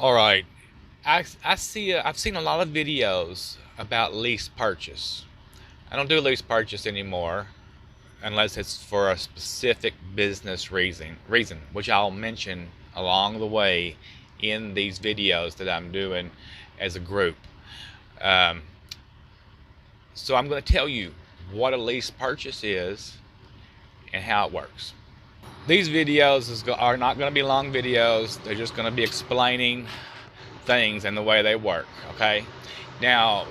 All right. I've seen a lot of videos about lease purchase. I don't do lease purchase anymore unless it's for a specific business reason, which I'll mention along the way in these videos that I'm doing as a group. Um, so I'm going to tell you what a lease purchase is and how it works. These are not going to be long videos. They're just going to be explaining things and the way they work. Okay. Now,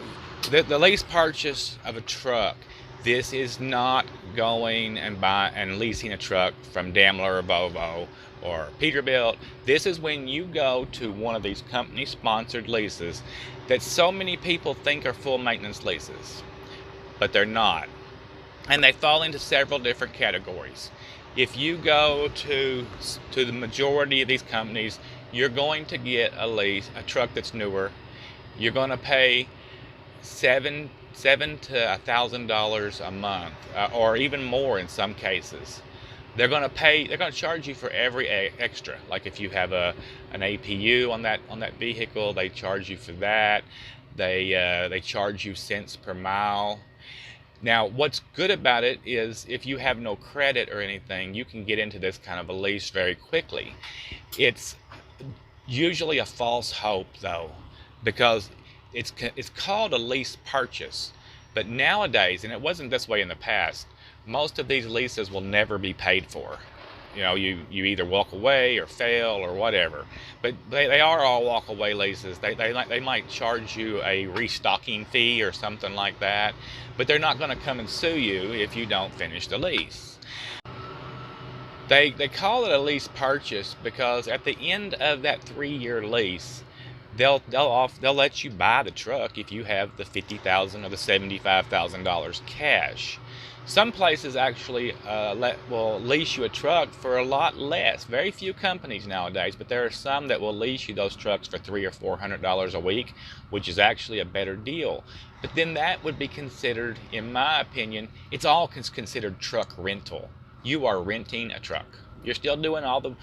the lease purchase of a truck. This is not going and leasing a truck from Daimler or Volvo or Peterbilt. This is when you go to one of these company-sponsored leases that so many people think are full maintenance leases, but they're not, and they fall into several different categories. If you go to the majority of these companies, you're going to get a truck that's newer. You're going to pay seven to $1,000 a month, or even more in some cases. They're going to charge you for every extra. Like if you have an APU on that vehicle, they charge you for that. They charge you cents per mile. Now, what's good about it is if you have no credit or anything, you can get into this kind of a lease very quickly. It's usually a false hope, though, because it's called a lease purchase. But nowadays, and it wasn't this way in the past, most of these leases will never be paid for. You know, you either walk away or fail or whatever. But they are all walk away leases. They might charge you a restocking fee or something like that, but they're not going to come and sue you if you don't finish the lease. They call it a lease purchase because at the end of that 3-year lease, they'll let you buy the truck if you have the $50,000 or the $75,000 cash. Some places actually will lease you a truck for a lot less. Very few companies nowadays, but there are some that will lease you those trucks for $300 or $400 a week, which is actually a better deal. But then that would be considered, in my opinion, it's all considered truck rental. You are renting a truck. You're still doing all the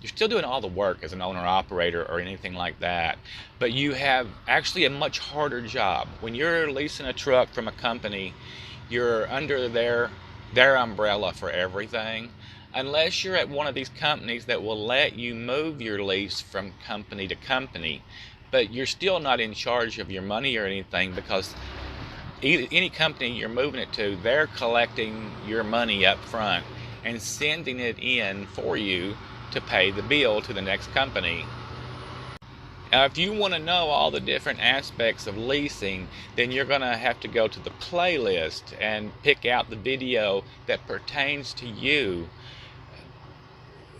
you're still doing all the work as an owner operator or anything like that, but you have actually a much harder job. When you're leasing a truck from a company, you're under their umbrella for everything, unless you're at one of these companies that will let you move your lease from company to company, but you're still not in charge of your money or anything, because any company you're moving it to, they're collecting your money up front and sending it in for you to pay the bill to the next company. Now, if you want to know all the different aspects of leasing, then you're going to have to go to the playlist and pick out the video that pertains to you.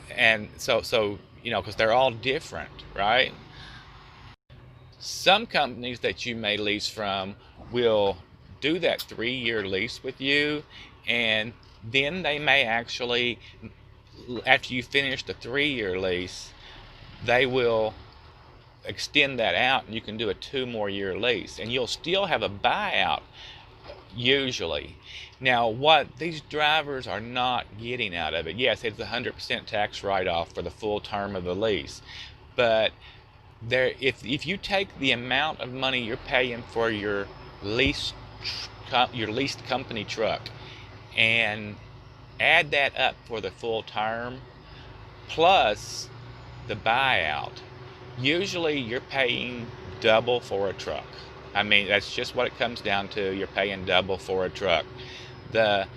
And so you know, because they're all different, right? Some companies that you may lease from will do that 3-year lease with you, and then they may actually, after you finish the 3-year lease, they will extend that out and you can do a 2 more year lease, and you'll still have a buyout usually. Now, what these drivers are not getting out of it, yes, it's 100% tax write-off for the full term of the lease, but if you take the amount of money you're paying for your leased company truck and add that up for the full term plus the buyout, usually you're paying double for a truck. I mean, that's just what it comes down to. You're paying double for a truck. The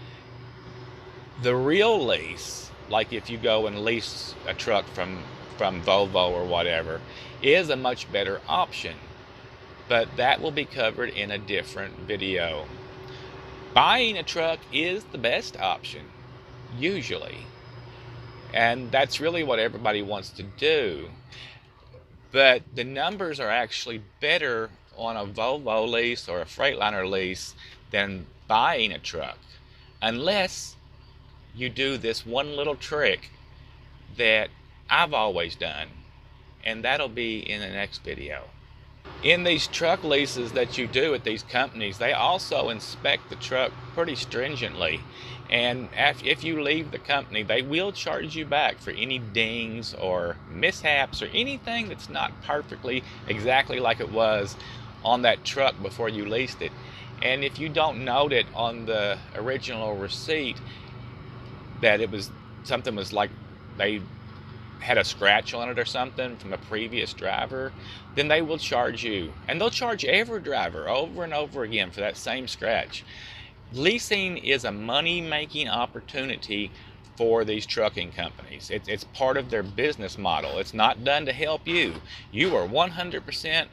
real lease, like if you go and lease a truck from Volvo or whatever, is a much better option, but that will be covered in a different video. Buying a truck is the best option, usually, and that's really what everybody wants to do. But the numbers are actually better on a Volvo lease or a Freightliner lease than buying a truck, unless you do this one little trick that I've always done, and that'll be in the next video. In these truck leases that you do at these companies, they also inspect the truck pretty stringently. And if you leave the company, they will charge you back for any dings or mishaps or anything that's not perfectly exactly like it was on that truck before you leased it. And if you don't note it on the original receipt that it was something was like they had a scratch on it or something from a previous driver, then they will charge you. And they'll charge every driver over and over again for that same scratch. Leasing is a money-making opportunity for these trucking companies. It's part of their business model. It's not done to help you. You are 100%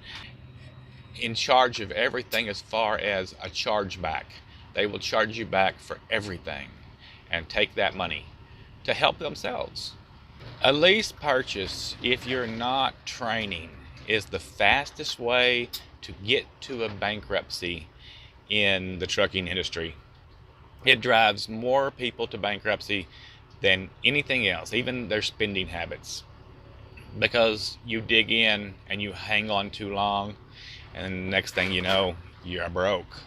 in charge of everything as far as a chargeback. They will charge you back for everything and take that money to help themselves. A lease purchase, if you're not training, is the fastest way to get to a bankruptcy in the trucking industry. It drives more people to bankruptcy than anything else, even their spending habits, because you dig in and you hang on too long, and next thing you know, you're broke.